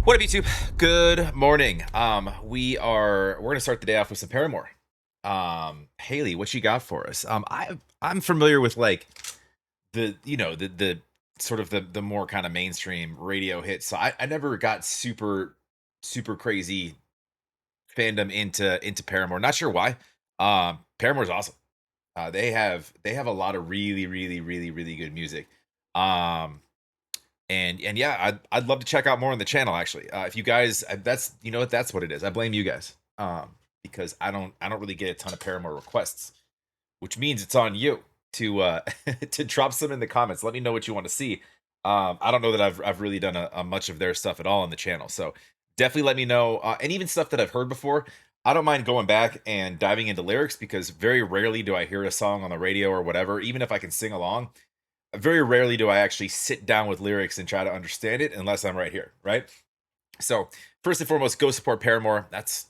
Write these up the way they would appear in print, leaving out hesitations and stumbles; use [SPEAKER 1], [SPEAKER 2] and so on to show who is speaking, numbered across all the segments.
[SPEAKER 1] What up, YouTube? Good morning. We're gonna start the day off with some Paramore. Hayley, what you got for us? I'm familiar with like the sort of the more kind of mainstream radio hits. So I never got super crazy fandom into Paramore. Not sure why. Paramore's awesome. They have a lot of really good music. Um, and yeah, I'd love to check out more on the channel actually. If you guys, that's what it is. I blame you guys. Because I don't really get a ton of Paramore requests, which means it's on you to to drop some in the comments. Let me know what you want to see. I don't know that I've really done a much of their stuff at all on the channel, so definitely let me know. And even stuff that I've heard before, I don't mind going back and diving into lyrics because very rarely do I hear a song on the radio or whatever, even if I can sing along. Very rarely do I actually sit down with lyrics and try to understand it unless I'm right here, right? So first and foremost, go support Paramore. That's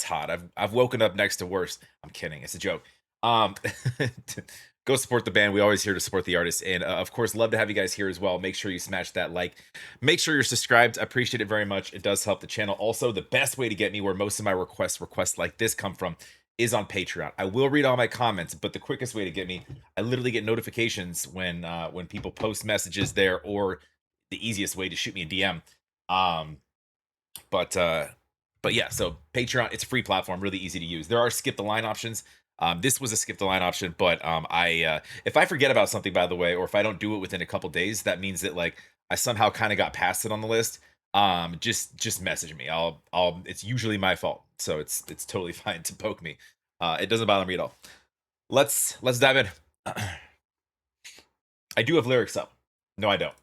[SPEAKER 1] hot. I've woken up next to worse. I'm kidding. It's a joke. Um, go support the band. We always here to support the artists, and of course, love to have you guys here as well. Make sure you smash that like. Make sure you're subscribed. I appreciate it very much. It does help the channel. Also, the best way to get me where most of my requests like this come from is on Patreon. I will read all my comments, but the quickest way to get me, I literally get notifications when people post messages there, or the easiest way to shoot me a DM. Um, but uh, but yeah, so Patreon, it's a free platform, really easy to use. There are skip the line options. This was a skip the line option, but if I forget about something, by the way, or if I don't do it within a couple days, that means that like I somehow kind of got past it on the list. Just message me. I'll. It's usually my fault, so it's totally fine to poke me. It doesn't bother me at all. Let's dive in. I do have lyrics up. No, I don't.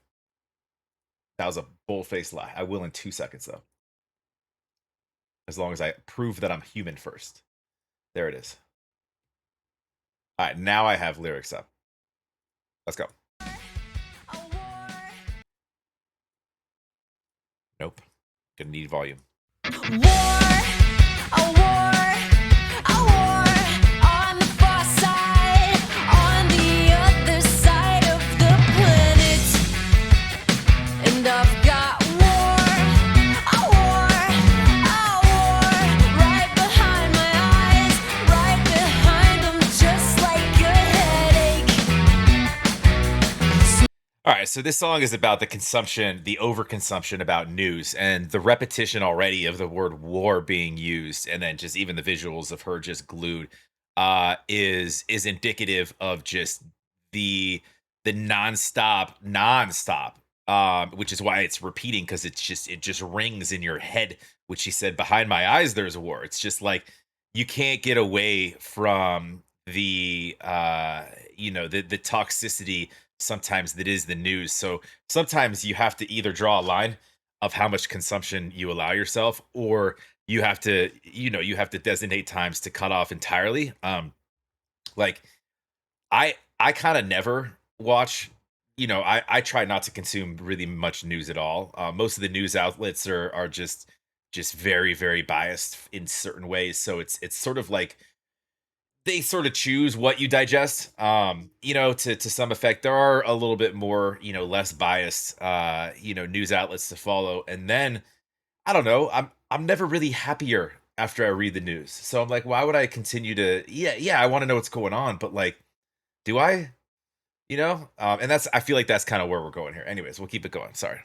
[SPEAKER 1] That was a bull-faced lie. I will in 2 seconds though, as long as I prove that I'm human first. There it is. All right, now I have lyrics up. Let's go. Nope. Gonna need volume.
[SPEAKER 2] On the far side, on the other side of the planet. And I've got a war right behind my eyes, right behind them, just like a headache.
[SPEAKER 1] All right, so this song is about the consumption, the overconsumption about news, and the repetition already of the word war being used, and then just even the visuals of her just glued, is indicative of just the nonstop, which is why it's repeating, because it just rings in your head. Which she said, behind my eyes, there's a war. It's just like you can't get away from the toxicity sometimes that is the news. So sometimes you have to either draw a line of how much consumption you allow yourself, or you have to designate times to cut off entirely. Like I kind of never watch, I try not to consume really much news at all. Most of the news outlets are just very biased in certain ways, so it's sort of like they sort of choose what you digest, to some effect. There are a little bit more, less biased, news outlets to follow. And then I don't know, I'm never really happier after I read the news. So I'm like, why would I continue to, I want to know what's going on, but like, do I, and I feel like that's kind of where we're going here. Anyways, we'll keep it going. Sorry.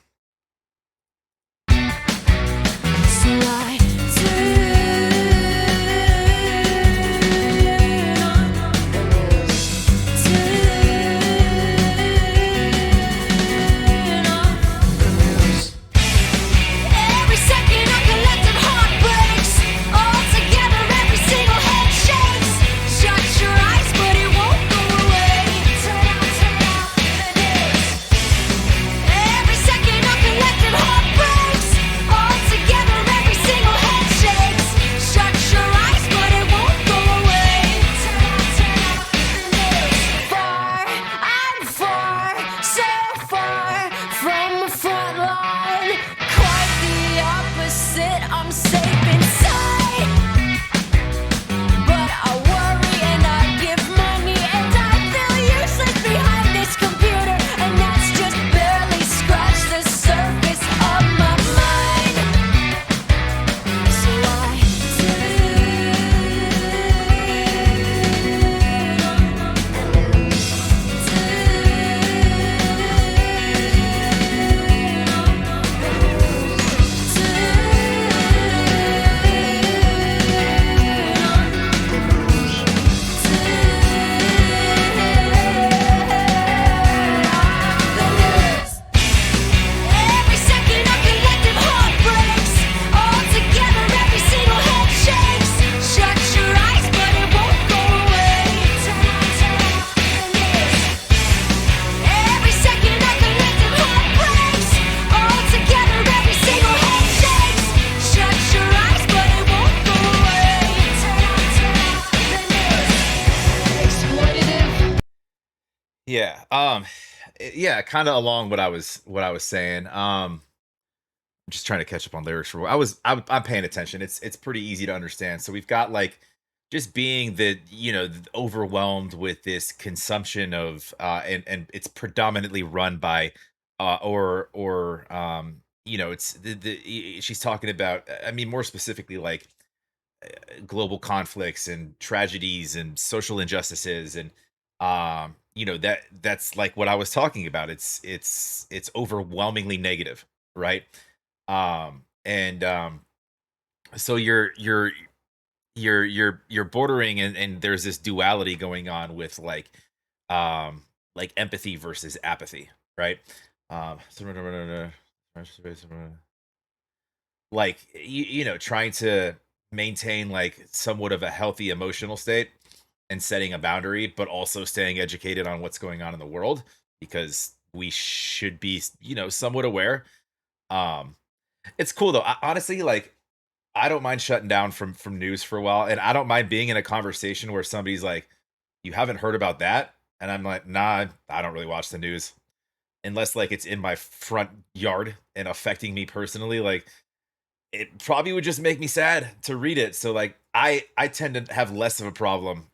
[SPEAKER 2] Every second
[SPEAKER 1] Yeah. Yeah, kind of along what I was saying. I'm just trying to catch up on lyrics for I'm paying attention. It's pretty easy to understand. So we've got like just being overwhelmed with this consumption of and it's predominantly run by it's she's talking about, I mean, more specifically, like global conflicts and tragedies and social injustices, and that's like what I was talking about. It's overwhelmingly negative, right? And so you're bordering, and there's this duality going on with like empathy versus apathy, right? So like trying to maintain like somewhat of a healthy emotional state and setting a boundary, but also staying educated on what's going on in the world, because we should be somewhat aware. um it's cool though. Honestly, like, I don't mind shutting down from news for a while, and I don't mind being in a conversation where somebody's like, "You haven't heard about that?" And I'm like, "Nah, I don't really watch the news unless like it's in my front yard and affecting me personally." Like, it probably would just make me sad to read it. So like I tend to have less of a problem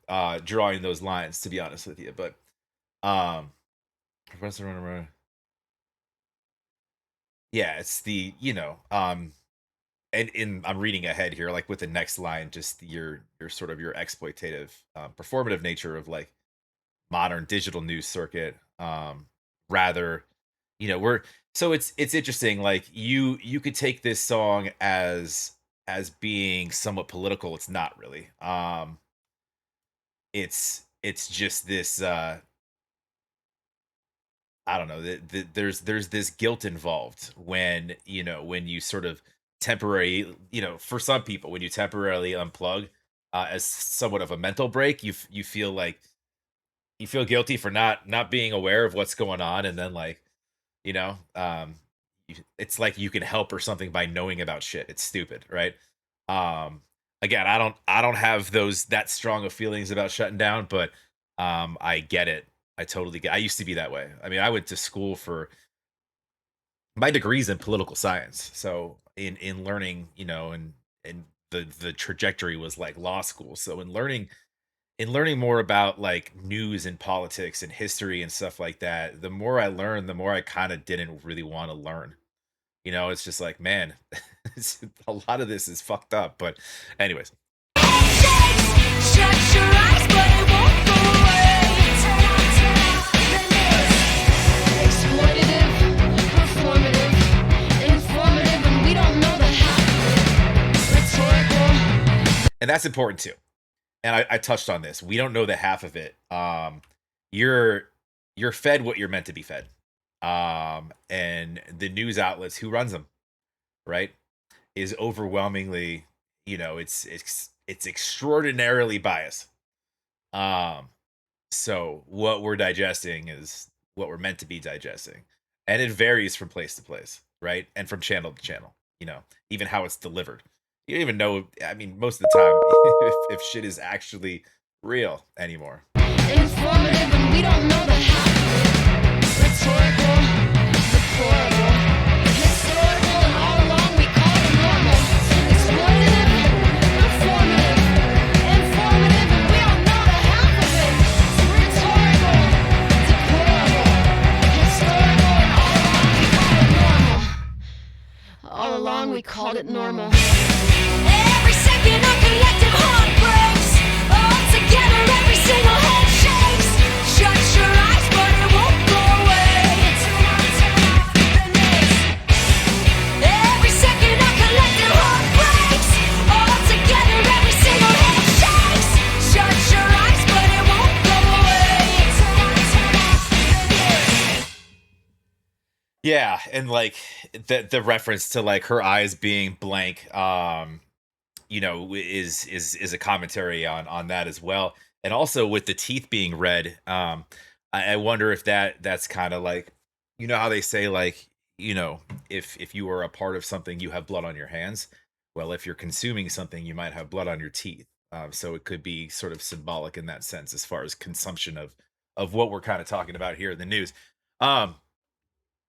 [SPEAKER 1] drawing those lines, to be honest with you. But um yeah, it's the and in I'm reading ahead here, like with the next line, just your sort of your exploitative, performative nature of like modern digital news circuit. Rather, we're so it's interesting. Like you could take this song as being somewhat political. It's not really. It's just this. I don't know. There's this guilt involved when when you sort of temporary, for some people, when you temporarily unplug, as somewhat of a mental break, you feel like you feel guilty for not being aware of what's going on, and then like you know, it's like you can help or something by knowing about shit. It's stupid, right? Um, Again, I don't have those that strong of feelings about shutting down, but I get it. I totally get. I used to be that way. I mean, I went to school for my degrees in political science, so in learning, and the trajectory was like law school. So in learning more about like news and politics and history and stuff like that, the more I learned, the more I kind of didn't really want to learn. It's just like, man, a lot of this is fucked up. But anyways,
[SPEAKER 2] Shut your eyes, but it won't go away. Exploitative, performative, informative, and we don't know the half of it. Rhetorical.
[SPEAKER 1] and that's important too. And I touched on this. We don't know the half of it. You're you're fed what you're meant to be fed. And the news outlets who runs them, right, is overwhelmingly, it's extraordinarily biased. Um, so what we're digesting is what we're meant to be digesting, and it varies from place to place, right, and from channel to channel. Even how it's delivered. You don't even know. I mean, most of the time, if shit is actually real anymore.
[SPEAKER 2] Informative, and we don't know the half of it. Rhetorical, deplorable, historical, and all along we call it normal. Exploitative, performative, informative, and we don't know the half of it. Rhetorical, deplorable, historical, and all along we called it normal. Every second a collective heart breaks. All together, every single head shakes. Shut your eyes, but it won't go away. Every second a collective heart breaks. All together, every single head shakes. Shut your eyes, but it won't go away.
[SPEAKER 1] Yeah, and like the reference to like her eyes being blank, is a commentary on that as well. And also with the teeth being red, I wonder if that's kind of like, how they say like, if you are a part of something, you have blood on your hands. Well, if you're consuming something, you might have blood on your teeth. So it could be sort of symbolic in that sense, as far as consumption of of what we're kind of talking about here in the news. Um,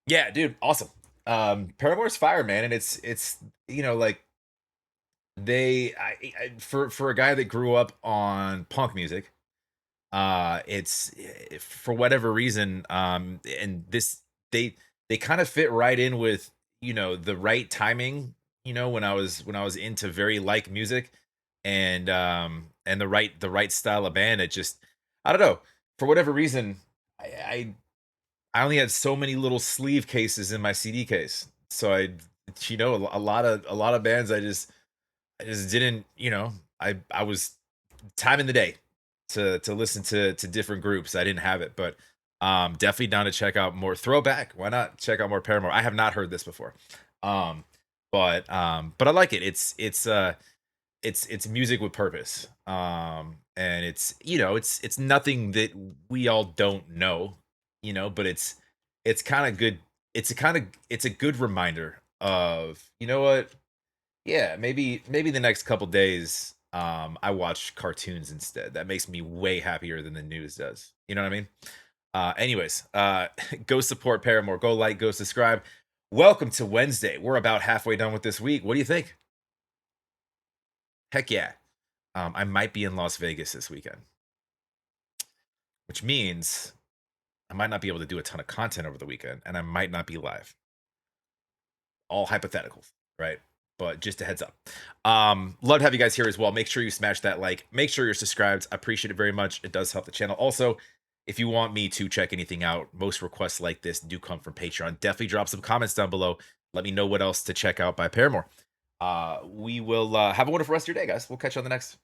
[SPEAKER 1] yeah, dude, awesome. Paramore's fire, man, and it's like for a guy that grew up on punk music, it's for whatever reason, and this they kind of fit right in with the right timing. When I was into very like music, and the right style of band. It just, I don't know, for whatever reason, I only had so many little sleeve cases in my CD case, so a lot of bands I just didn't, I was time in the day to listen to different groups. I didn't have it, but definitely down to check out more throwback. Why not check out more Paramore? I have not heard this before. Um but I like it. It's music with purpose. And it's nothing that we all don't know, but it's kind of good. It's a good reminder of, what, yeah, maybe the next couple days, I watch cartoons instead. That makes me way happier than the news does. You know what I mean? Anyways, go support Paramore. Go like, go subscribe. Welcome to Wednesday. We're about halfway done with this week. What do you think? Heck yeah. I might be in Las Vegas this weekend, which means I might not be able to do a ton of content over the weekend, and I might not be live. All hypotheticals, right? But just a heads up. Love to have you guys here as well. Make sure you smash that like. Make sure you're subscribed. I appreciate it very much. It does help the channel. Also, if you want me to check anything out, most requests like this do come from Patreon. Definitely drop some comments down below. Let me know what else to check out by Paramore. We will have a wonderful rest of your day, guys. We'll catch you on the next.